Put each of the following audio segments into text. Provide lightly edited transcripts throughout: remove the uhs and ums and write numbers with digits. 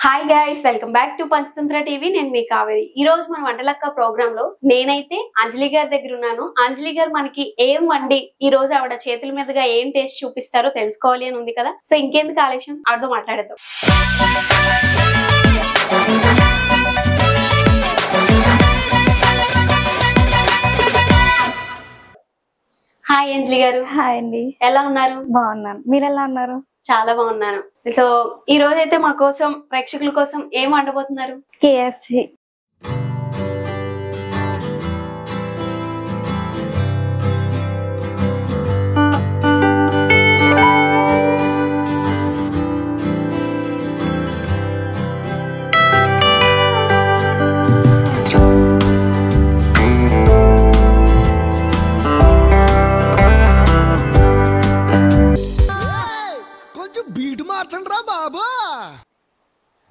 Hi guys, welcome back to Panchatantra TV. నేను మీ కావేరి. ఈ రోజు మన వంటలక్క ప్రోగ్రామ్ లో నేనైతే అంజలి గారి దగ్గర ఉన్నాను. అంజలి గారు మనకి ఏం వండి ఈ రోజు ఆవిడ చేతుల మీదుగా ఏం టేస్ట్ చూపిస్తారో తెలుసుకోవాలి అని ఉంది కదా. సో ఇంకెందుకు ఆలస్యం, ఆవిడతో మాట్లాడేద్దాం. హాయ్ అంజలి గారు. హాయ్ అండి. ఎలా ఉన్నారు? బాగున్నాను, మీరు ఎలా ఉన్నారు? చాలా బాగున్నాను. సో ఈ రోజు అయితే మా కోసం, ప్రేక్షకుల కోసం ఏం వండబోతున్నారు? KFC.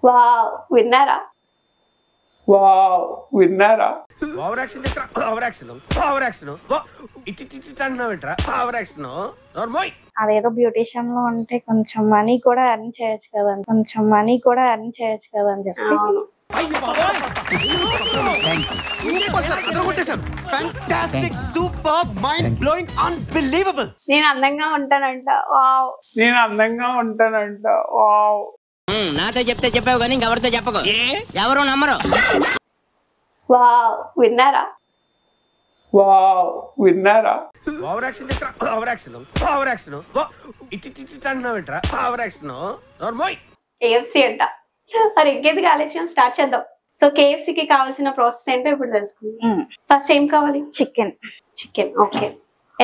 వావ్, విన్నారా? అదేదో బ్యూటిషియన్ లో అంటే కొంచెం మనీ కూడా ఎర్న్ చేయొచ్చు కదండి, చెప్పి అవును. నేను అందంగా ఉంటానంట. వావ్. నాతో చెప్తే చెప్పావు కానీ ఇంకెవరితో చెప్పకు, ఎవరు నమ్మరు. వావ్, విన్నారా? KFC అంట. మరి ఇంకేది ఆలస్యం, స్టార్ట్ చేద్దాం. సో KFC కి కావాల్సిన ప్రాసెస్ ఏంటో ఇప్పుడు తెలుసుకుందాం. ఫస్ట్ ఏం కావాలి? చికెన్. ఓకే.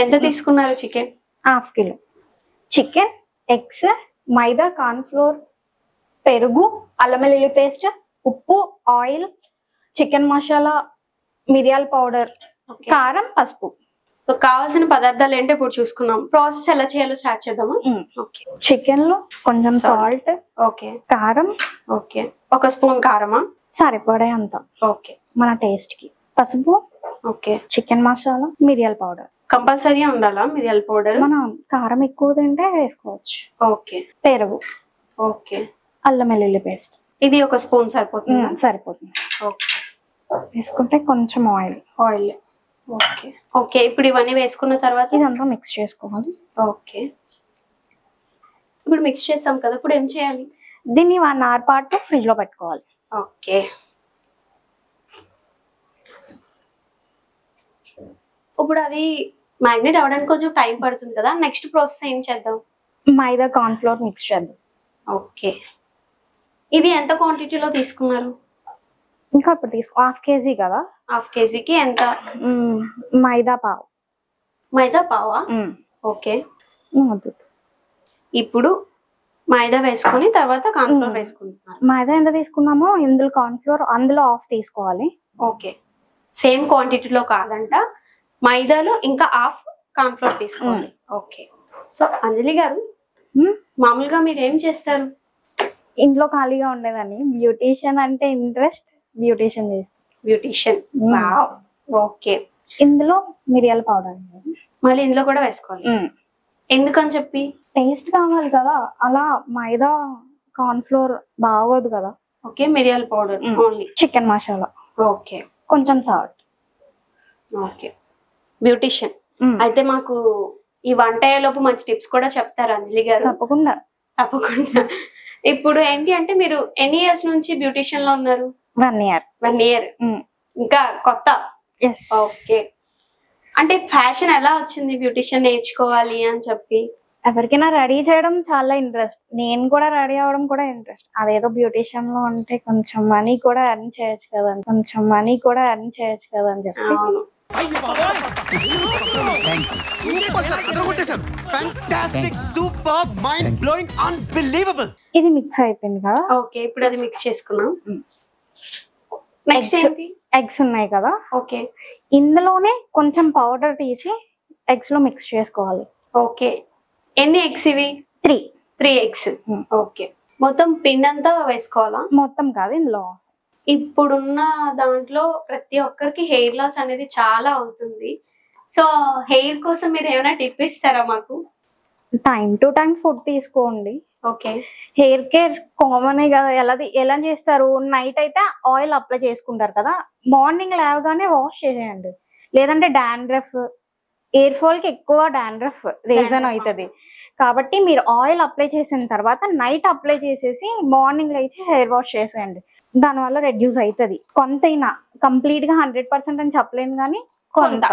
ఎంత తీసుకున్నారు చికెన్? ½ కిలో చికెన్, ఎగ్స్, మైదా, కార్న్ఫ్లోర్, పెరుగు, అల్లం వెల్లుల్లి పేస్ట్, ఉప్పు, ఆయిల్, చికెన్ మసాలా, మిరియాల పౌడర్, కారం, పసుపు. సో కావాల్సిన పదార్థాలు ఏంటో ఇప్పుడు చూసుకున్నాం. ప్రాసెస్ ఎలా చేయాలో స్టార్ట్ చేద్దామా? ఓకే. చికెన్ లో కొంచెం సాల్ట్, ఓకే, కారం, ఓకే, 1 స్పూన్ కారమా? సరిపడే అంత, ఓకే, మన టేస్ట్ కి, పసుపు, ఓకే, చికెన్ మసాలా, మిరియాల పౌడర్. కంపల్సరీ ఉండాలా మిరియాల పౌడర్? మనం కారం ఎక్కువ తింటే వేసుకోవచ్చు. ఓకే. పెరుగు, ఓకే, అల్లం వెల్లుల్లి పేస్ట్. ఇది 1 స్పూన్ సరిపోతుంది? సరిపోతుంది. ఓకే. వేసుకుంటే కొంచెం ఆయిల్. ఓకే. ఓకే, ఇప్పుడు ఇవన్నీ వేసుకున్న తర్వాత ఇదంతా మిక్స్ చేసుకోవాలి. ఓకే. ఇప్పుడు మిక్స్ చేసాం కదా, ఇప్పుడు ఏం చేయాలి? దీన్ని 1 అవర్ పాటు ఫ్రిడ్జ్ లో పెట్టుకోవాలి. ఓకే. ఇప్పుడు అది మ్యాగ్నెట్ అవడానికి కొంచెం టైం పడుతుంది కదా, నెక్స్ట్ ప్రాసెస్ ఏం చేద్దాం? మైదా, కార్న్ఫ్లోర్ మిక్స్ చేద్దాం. ఓకే. ఇది ఎంత క్వాంటిటీలో తీసుకున్నారు? ఇంకా ఇప్పుడు తీసుకో, ½ కేజీ కదా. ½ కేజీకి ఎంత? మైదా పావు. మైదా పావా? ఓకే. ఇప్పుడు మైదా వేసుకొని తర్వాత కార్న్ఫ్లోర్ వేసుకుంటున్నారు. మైదా ఎంత తీసుకున్నామో ఇందులో కార్న్ఫ్లోర్ అందులో ½ తీసుకోవాలి. ఓకే. సేమ్ క్వాంటిటీలో కాదంట, మైదాలో ఇంకా ½ కార్న్ఫ్లోర్ తీసుకోవాలి. ఓకే. సో అంజలి గారు, మామూలుగా మీరు ఏం చేస్తారు? ఇంట్లో ఖాళీగా ఉండేదాన్ని, బ్యూటిషియన్ అంటే ఇంట్రెస్ట్, బ్యూటిషియన్ చేస్తాను. బ్యూటిషియన్. ఓకే. ఇందులో మిరియాల పౌడర్ మళ్ళీ ఇందులో కూడా వేసుకోవాలి. ఎందుకని చెప్పి? టేస్ట్ కావాలి కదా, అలా మైదా కార్న్ఫ్లోర్ బాగోదు కదా. ఓకే, మిరియాల powder only. Chicken masala, okay, కొంచెం సాల్ట్. ఓకే. బ్యూటిషియన్ అయితే మాకు ఈ వంట అయ్యేలోపు మంచి టిప్స్ కూడా చెప్తారు అంజలి గారు? తప్పకుండా. ఇప్పుడు ఏంటి అంటే, మీరు ఎన్ని ఇయర్స్ నుంచి బ్యూటిషియన్ లో ఉన్నారు? 1 ఇయర్. 1 ఇయర్. ఇంకా కొత్త? ఓకే. అంటే ఫ్యాషన్ ఎలా వచ్చింది బ్యూటిషియన్ నేర్చుకోవాలి అని చెప్పి? ఎవరికైనా రెడీ చేయడం చాలా ఇంట్రెస్ట్, నేను కూడా రెడీ అవడం కూడా ఇంట్రెస్ట్. అదేదో బ్యూటిషియన్ లో అంటే కొంచెం మనీ కూడా ఎర్న్ చేయొచ్చు కదండి, చెప్పి ఇది మిక్స్ అయిపోయింది కదా. ఓకే, ఇప్పుడు అది మిక్స్ చేసుకున్నాం. నెక్స్ట్ ఏంటి? ఎగ్స్ ఉన్నాయి కదా. ఓకే. ఇందులోనే కొంచెం పౌడర్ తీసి ఎగ్స్ లో మిక్స్ చేసుకోవాలి. ఓకే. ఎన్ని ఎగ్స్ ఇవి? 3 ఎగ్స్. ఓకే. మొత్తం పిండి అంతా వేసుకోవాలా? మొత్తం కాదు, ఇందులో. ఇప్పుడున్న దాంట్లో ప్రతి ఒక్కరికి హెయిర్ లాస్ అనేది చాలా అవుతుంది. సో హెయిర్ కోసం మీరు ఏమైనా టిప్ ఇస్తారా మాకు? టైం టు టైం ఫుడ్ తీసుకోండి. ఓకే. హెయిర్ కేర్ కామన్ కదా, ఎలా చేస్తారు, నైట్ అయితే ఆయిల్ అప్లై చేసుకుంటారు కదా, మార్నింగ్ లేవగానే వాష్ చేసేయండి. లేదంటే డాండ్రఫ్, ఎయిర్ ఫాల్ కి ఎక్కువ డాండ్రఫ్ రీజన్ అవుతుంది. కాబట్టి మీరు ఆయిల్ అప్లై చేసిన తర్వాత నైట్ అప్లై చేసేసి మార్నింగ్ లేచి హెయిర్ వాష్ చేసేయండి. దానివల్ల రెడ్యూస్ అవుతుంది కొంతైనా. కంప్లీట్ గా 100% అని చెప్పలేను కానీ కొంత.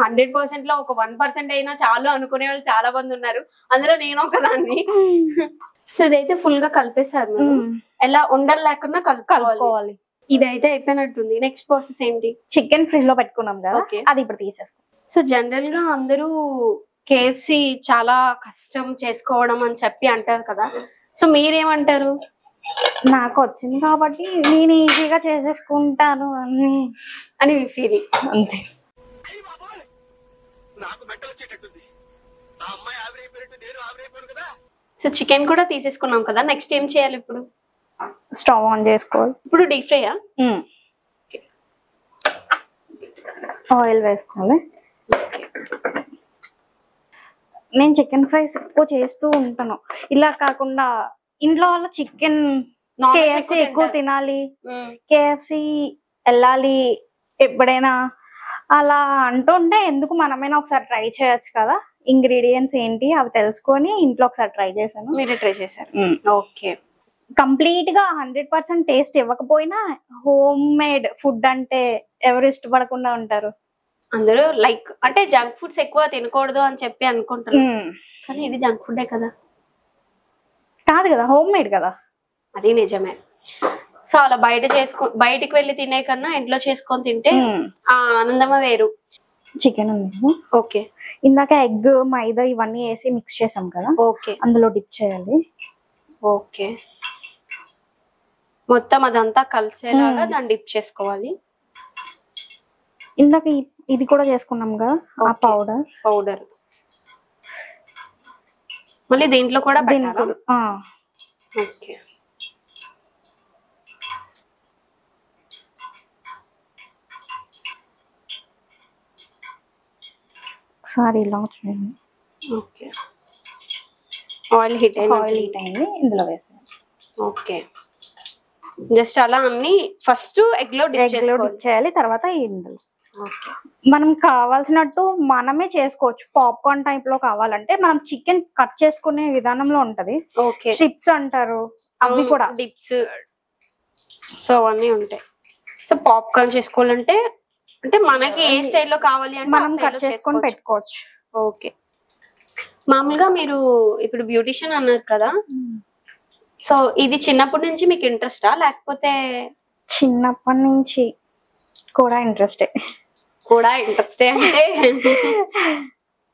100% లో ఒక 1% అయినా చాలు అనుకునే వాళ్ళు చాలా మంది ఉన్నారు, అందులో నేను ఒకదాన్ని. సో ఇదైతే ఫుల్ గా కలిపేశారు మీరు. ఎలా ఉండలు లేకుండా కలుపుకోవాలి. ఇదైతే అయిపోయినట్టుంది. నెక్స్ట్ ప్రాసెస్ ఏంటి? చికెన్ ఫ్రిడ్జ్ లో పెట్టుకున్నాం కదా, అది ఇప్పుడు తీసేసుకో. సో జనరల్ గా అందరూ KFC చాలా కష్టం చేసుకోవడం అని చెప్పి అంటారు కదా, సో మీరేమంటారు? నాకు వచ్చింది కాబట్టి నేను ఈజీగా చేసేసుకుంటాను అని మీ ఫీలింగ్ అంతే. సో చికెన్ కూడా తీసేసుకున్నాం కదా, నెక్స్ట్ ఏం చేయాలి ఇప్పుడు? స్టవ్ ఆన్ చేసుకోవాలి. ఇప్పుడు డీప్ ఫ్రైయా? ఆయిల్ వేసుకోవాలి. నేను చికెన్ ఫ్రైస్ ఎక్కువ చేస్తూ ఉంటాను. ఇలా కాకుండా ఇంట్లో వాళ్ళ చికెన్ KFC ఎక్కువ తినాలి, KFC వెళ్ళాలి ఎప్పుడైనా అలా అంటుంటే ఎందుకు మనమైనా ఒకసారి ట్రై చేయొచ్చు కదా. ఇంగ్రీడియంట్స్ ఏంటి అవి తెలుసుకొని ఇంట్లో ఒకసారి ట్రై చేశాను. మీరే ట్రై చేశారు? ఓకే. కంప్లీట్ గా 100% టేస్ట్ ఇవ్వకపోయినా హోమ్ మేడ్ ఫుడ్ అంటే ఎవరు ఇష్టపడకుండా ఉంటారు? అందరూ లైక్ అంటే జంక్ ఫుడ్స్ ఎక్కువ తినకూడదు అని చెప్పి అనుకుంటారు, కానీ ఇది జంక్ ఫుడే కదా. కాదు కదా, హోమ్ మేడ్ కదా. అది నిజమే. సో అలా బయటికి వెళ్ళి తినే కన్నా ఇంట్లో చేసుకొని తింటే ఆ ఆనందమే వేరు. చికెన్ ఉంది, ఓకే. ఇందాక ఎగ్ మైదా ఇవన్నీ వేసి మిక్స్ చేసాం కదా, ఓకే, అందులో డిప్ చేయాలి. ఓకే, మొత్తం అదంతా కలిసేలాగా దాన్ని డిప్ చేసుకోవాలి. ఇందాక ఇది కూడా చేసుకున్నాం కదా, ఆ పౌడర్ మళ్ళీ దీంట్లో కూడా పెట్టాలా? ఓకే. ఒకసారి ఇలా చూడండి. ఓకే, ఆయిల్ హీట్ అయింది, ఇందులో వేసాను. ఓకే, జస్ట్ అలా అన్ని ఫస్ట్ ఎగ్ లో డిప్ చేయాలి, తర్వాత ఇందులో. ఓకే. మనం కావాల్సినట్టు మనమే చేసుకోవచ్చు. పాప్కార్న్ టైప్ లో కావాలంటే మనం చికెన్ కట్ చేసుకునే విధానంలో ఉంటది. ఓకే, స్ట్రిప్స్ అంటారు, అవి కూడా డిప్స్. సో అవన్నీ ఉంటాయి. సో పాప్కార్న్ చేసుకోవాలంటే అంటే మనకి ఏ స్టైల్లో కావాలి అంటే మనం కట్ చేసుకొని పెట్టుకోవచ్చు. ఓకే. మామూలుగా మీరు ఇప్పుడు బ్యూటిషియన్ అన్నారు కదా, సో ఇది చిన్నప్పటి నుంచి మీకు ఇంట్రెస్టా లేకపోతే? చిన్నప్పటి నుంచి కూడా ఇంట్రెస్టే.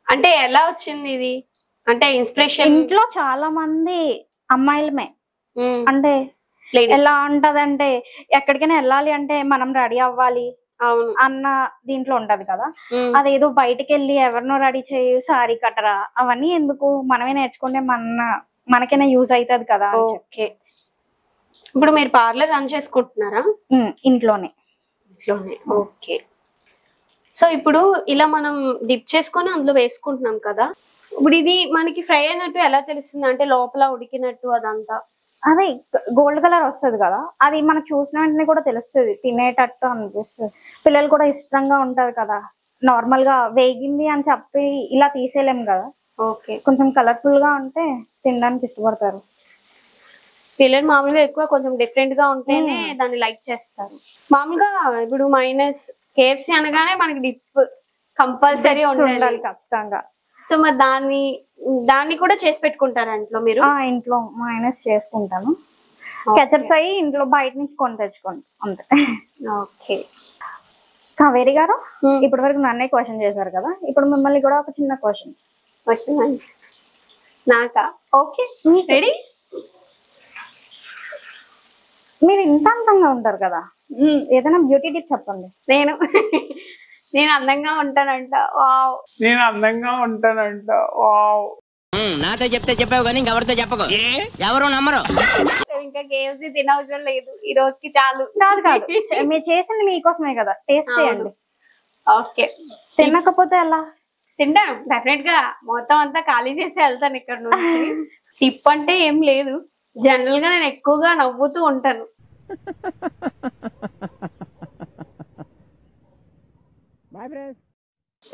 అంటే ఎలా వచ్చింది ఇది? అంటే ఇన్స్పిరేషన్ ఇంట్లో చాలా మంది అమ్మాయిలమే, అంటే ఎలా ఉంటదంటే ఎక్కడికైనా వెళ్ళాలి అంటే మనం రెడీ అవ్వాలి అన్న దీంట్లో ఉంటది కదా. అదేదో బయటకు వెళ్ళి ఎవరినో రెడీ చేయి, సారీ కట్టరా, అవన్నీ ఎందుకు, మనమే నేర్చుకుంటే మనకైనా యూజ్ అవుతుంది కదా. ఓకే. ఇప్పుడు మీరు పార్లర్ రన్ చేసుకుంటున్నారా? ఇంట్లోనే. ఓకే. సో ఇప్పుడు ఇలా మనం డిప్ చేసుకొని అందులో వేసుకుంటున్నాం కదా, ఇప్పుడు ఇది మనకి ఫ్రై అయినట్టు ఎలా తెలుస్తుంది? అంటే లోపల ఉడికినట్టు అదంతా? అదే గోల్డ్ కలర్ వస్తుంది కదా, అది మనకు చూసిన వెంటనే కూడా తెలుస్తుంది, తినేటట్టు అనిపిస్తుంది. పిల్లలు కూడా ఇష్టంగా ఉంటారు కదా, నార్మల్ గా వేగింది అని చెప్పి ఇలా తీసేయలేం కదా. ఓకే. కొంచెం కలర్ఫుల్ గా ఉంటే తినడానికి ఇష్టపడతారు పిల్లలు. మామూలుగా ఎక్కువ కొంచెం డిఫరెంట్ గా ఉంటేనే దాన్ని లైక్ చేస్తారు. మామూలుగా ఇప్పుడు KFC అనగానే మనకి డిప్ కంపల్సరీ ఉండాలి ఖచ్చితంగా. సో మరి దాన్ని కూడా చేసి పెట్టుకుంటారా ఇంట్లో మీరు? ఇంట్లో మైనస్ చేసుకుంటాను. కెచప్స్ అయ్యి ఇంట్లో బయట నుంచి కొని తెచ్చుకోండి అంతే. ఓకే. కావేరి గారు, ఇప్పటి వరకు నన్నే క్వశ్చన్ చేశారు కదా, ఇప్పుడు మిమ్మల్ని కూడా ఒక చిన్న క్వశ్చన్ నాకా? Okay, ready. మీరు ఇంత అందంగా ఉంటారు కదా, ఏదైనా బ్యూటీ టిప్ చెప్పండి. నేను అందంగా ఉంటానంట. వావ్. నాతో చెప్తే చెప్పావు కానీ ఇంకెవరితో చెప్పకు, ఎవరు నమ్మరు. ఇంకా KFC తినవసరం లేదు, ఈ రోజుకి చాలు. కాదు మీరు చేసింది మీకోసమే కదా, టేస్ట్ చేయండి. ఓకే. తినకపోతే ఎలా? తింటాను డెఫినెట్ గా, మొత్తం అంతా ఖాళీ చేసి వెళ్తాను ఇక్కడ నుంచి. టిప్ అంటే ఏం లేదు, జనరల్ గా నేను ఎక్కువగా నవ్వుతూ ఉంటాను.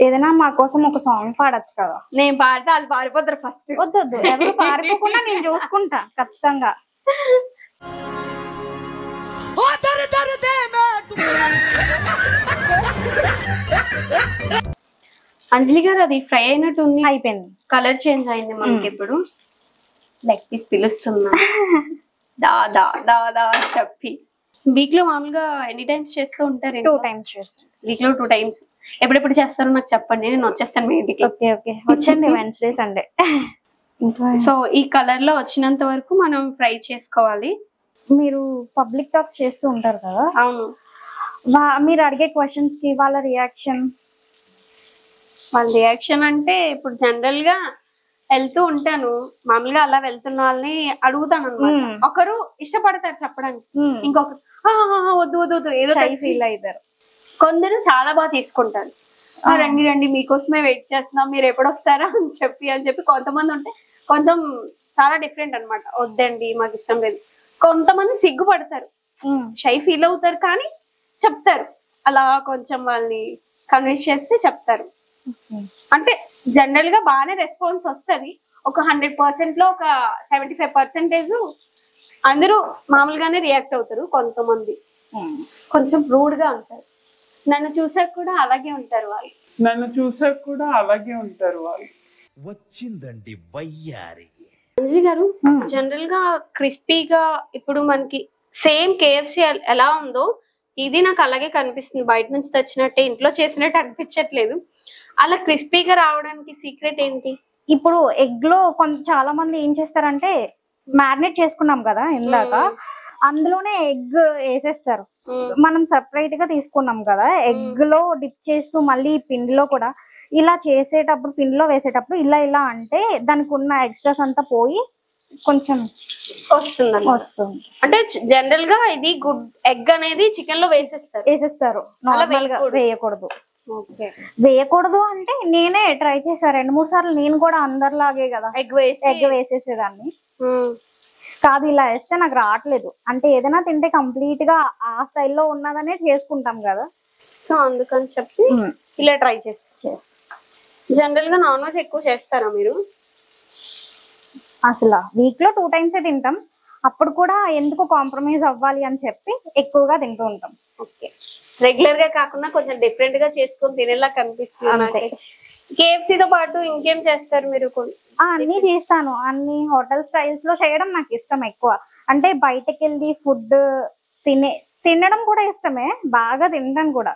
ఏదైనా మా కోసం ఒక సాంగ్ పాడొచ్చు కదా. నేను పాడితే వాళ్ళు పారిపోతారు ఫస్ట్. వద్దొద్దు, ఎవరు పారిపోకుండా నేను చూసుకుంటా ఖచ్చితంగా. అంజలి గారు అది ఫ్రై అయినట్టు ఉంది. అయిపోయింది, కలర్ చేంజ్ అయింది మనకి. ఇప్పుడు లెగ్ పీస్ పిలుస్తున్నా దా దా దా దా అని చెప్పి. వీక్ లో మామూలుగా ఎన్ని టైమ్స్ చేస్తూ ఉంటారు? 2 times చేస్తాను. వీక్ లో 2 times. ఎప్పుడెప్పుడు చేస్తారో నాకు చెప్పండి, నేను వచ్చేస్తాను మీ ఇంటికి. ఓకే ఓకే, వచ్చండి Wednesday Sunday. సో ఈ కలర్ లో వచ్చినంత వరకు మనం ఫ్రై చేసుకోవాలి. మీరు పబ్లిక్ టాక్ చేస్తూ ఉంటారు కదా, అవును. మీరు అడిగే క్వశ్చన్స్ కి వాళ్ళ రియాక్షన్ అంటే ఇప్పుడు జనరల్ గా వెళ్తూ ఉంటాను, మామూలుగా అలా వెళ్తున్న వాళ్ళని అడుగుతాను అన్నమాట. ఒకరు ఇష్టపడతారు చెప్పడానికి, ఇంకొకరు వద్దు వద్దు వద్దు ఏదో ఫీల్ అవుతారు. కొందరు చాలా బాగా తీసుకుంటారు. రండి రండి మీకోసమే వెయిట్ చేస్తున్నాం, మీరు ఎప్పుడు వస్తారా అని చెప్పి. కొంతమంది ఉంటే కొంచెం చాలా డిఫరెంట్ అన్నమాట, వద్దండి మాకు ఇష్టం లేదు. కొంతమంది సిగ్గుపడతారు, షై ఫీల్ అవుతారు, కానీ చెప్తారు. అలా కొంచెం వాళ్ళని కన్విన్స్ చేస్తే చెప్తారు. అంటే జనరల్ గా బాగానే రెస్పాన్స్ వస్తుంది. ఒక 100% లో ఒక 75% అందరూ మామూలుగానే రియాక్ట్ అవుతారు. కొంతమంది కొంచెం రూడ్ గా ఉంటారు. నన్ను చూసాక కూడా అలాగే ఉంటారు వాళ్ళు. వచ్చిందండి వయ్యారి. అంజలి గారు, జనరల్ గా క్రిస్పీగా ఇప్పుడు మనకి సేమ్ KFC ఎలా ఉందో ఇది నాకు అలాగే కనిపిస్తుంది. బయట నుంచి తెచ్చినట్టే, ఇంట్లో చేసినట్టు అనిపించట్లేదు. అలా క్రిస్పీగా రావడానికి సీక్రెట్ ఏంటి? ఇప్పుడు ఎగ్ లో చాలా మంది ఏం చేస్తారంటే, మ్యారినేట్ చేసుకున్నాం కదా ఇందాక, అందులోనే ఎగ్ వేసేస్తారు. మనం సెపరేట్ గా తీసుకున్నాం కదా, ఎగ్ లో డిప్ చేస్తూ మళ్ళీ పిండిలో కూడా ఇలా చేసేటప్పుడు, పిండిలో వేసేటప్పుడు ఇలా అంటే దానికి ఉన్న ఎక్స్ట్రాస్ అంతా పోయి కొంచెం వస్తుంది. అంటే జనరల్ గా ఇది గుడ్ ఎగ్ అనేది చికెన్ లో వేసేస్తారు. నార్మల్ గా వేయకూడదు అంటే నేనే ట్రై చేశాను 2-3 సార్లు. నేను కూడా అందరిలాగే కదా ఎగ్ వేసేసేదాన్ని. కాదు, ఇలా వేస్తే నాకు రావట్లేదు. అంటే ఏదైనా తింటే కంప్లీట్ గా ఆ స్టైల్లో ఉన్నదనే చేసుకుంటాం కదా, సో అందుకని చెప్పి ఇలా ట్రై చేస్తాను. జనరల్ గా నాన్ వెజ్ ఎక్కువ చేస్తారా మీరు? అసలు వీక్ లో 2 times తింటాం. అప్పుడు కూడా ఎందుకు కాంప్రమైజ్ అవ్వాలి అని చెప్పి ఎక్కువగా తింటూ ఉంటాం. ఓకే, రెగ్యులర్ గా కాకుండా కొంచెం డిఫరెంట్ గా చేసుకొని తినేలా కనిపిస్తుంది. KFC తో పాటు ఇంకేం చేస్తారు మీరు? అన్ని చేస్తాను. అన్ని హోటల్ స్టైల్స్ లో చేయడం నాకు ఇష్టం ఎక్కువ. అంటే బయటకు వెళ్ళి ఫుడ్ తినడం కూడా ఇష్టమే, బాగా తింటాను కూడా.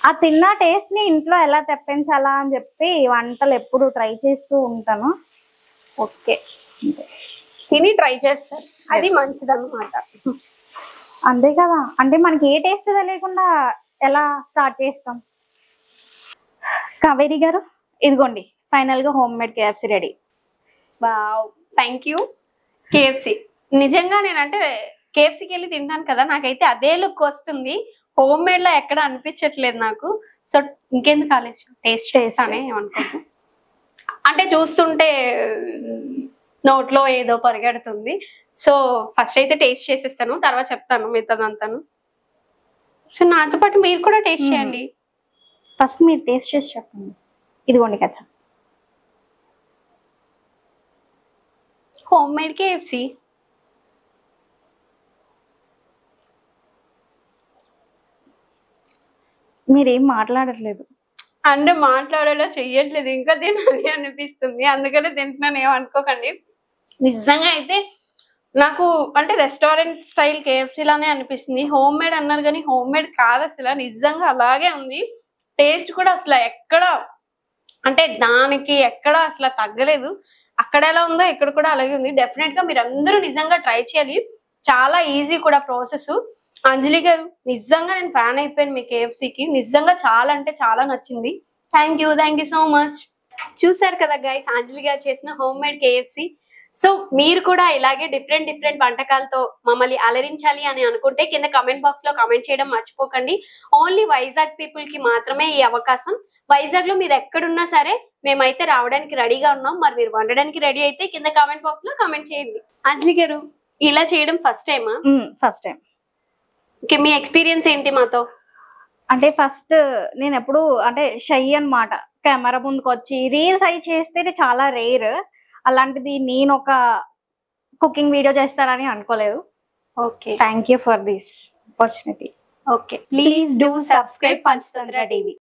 ఆ తిన్న టేస్ట్ ని ఇంట్లో ఎలా తెప్పించాలా అని చెప్పి వంటలు ఎప్పుడు ట్రై చేస్తూ ఉంటాను. ఓకే, తిని ట్రై చేస్తారు, అది మంచిదన్నమాట. అంతే కదా, అంటే మనకి ఏ టేస్ట్ తెలియకుండా ఎలా స్టార్ట్ చేస్తాం. కావేరి గారు, ఇదిగోండి ఫైనల్ గా home made KFC ready. Wow, thank you. KFC నిజంగా నేనంటే KFCకి వెళ్ళి తింటాను కదా, నాకైతే అదే లుక్ వస్తుంది. హోమ్ మేడ్ లా ఎక్కడ అనిపించట్లేదు నాకు. సో ఇంకెందుకు కాలేజ్ టేస్ట్ చేస్తానే ఏమనుకుంటా. అంటే చూస్తుంటే నోట్లో ఏదో పరిగెడుతుంది. సో ఫస్ట్ అయితే టేస్ట్ చేసేస్తాను, తర్వాత చెప్తాను మిగతాదంతాను. సో నాతో పాటు మీరు కూడా టేస్ట్ చేయండి. ఫస్ట్ మీరు టేస్ట్ చేసి చెప్పండి. ఇదిగోండి కచ్చా, హోమ్ మేడ్ KFC. మీరేం మాట్లాడట్లేదు. అంటే మాట్లాడేలా చెయ్యట్లేదు, ఇంకా తినాలి అనిపిస్తుంది, అందుకనే తింటున్నాను, ఏమనుకోకండి. నిజంగా అయితే నాకు అంటే రెస్టారెంట్ స్టైల్ KFC లానే అనిపిస్తుంది. హోమ్ మేడ్ అన్నారు కానీ హోమ్ మేడ్ కాదు అసలు, నిజంగా అలాగే ఉంది. టేస్ట్ కూడా అసలు ఎక్కడ అంటే దానికి ఎక్కడ అసలు తగ్గలేదు. అక్కడ ఎలా ఉందో ఇక్కడ కూడా అలాగే ఉంది. డెఫినెట్ గా మీరు అందరూ నిజంగా ట్రై చేయాలి, చాలా ఈజీ కూడా ప్రాసెస్. అంజలి గారు, నిజంగా నేను ఫ్యాన్ అయిపోయాను మీ KFCకి. నిజంగా చాలా అంటే చాలా నచ్చింది. Thank you so much. చూసారు కదా గైస్, అంజలి గారు చేసిన హోమ్ మేడ్ KFC. సో మీరు కూడా ఇలాగే డిఫరెంట్ డిఫరెంట్ వంటకాలతో మమ్మల్ని అలరించాలి అని అనుకుంటే కింద కమెంట్ బాక్స్ లో కమెంట్ చేయడం మర్చిపోకండి. ఓన్లీ వైజాగ్ పీపుల్ కి మాత్రమే ఈ అవకాశం. వైజాగ్ లో మీరు ఎక్కడున్నా సరే మేమైతే రావడానికి రెడీగా ఉన్నాం. మరి మీరు వండడానికి రెడీ అయితే కింద కామెంట్ బాక్స్ లో కామెంట్ చేయండి. అంజలి గారు, ఇలా చేయడం ఫస్ట్ టైమా? First time. ఓకే, మీ ఎక్స్పీరియన్స్ ఏంటి మాతో? అంటే ఫస్ట్ నేను ఎప్పుడు అంటే షై అన్నమాట, కెమెరా ముందుకు వచ్చి రీల్స్ అవి చేస్తే చాలా రేర్. అలాంటిది నేను ఒక కుకింగ్ వీడియో చేస్తానని అనుకోలేదు. Okay, thank you for this opportunity. Okay, please do subscribe Panchatantra TV.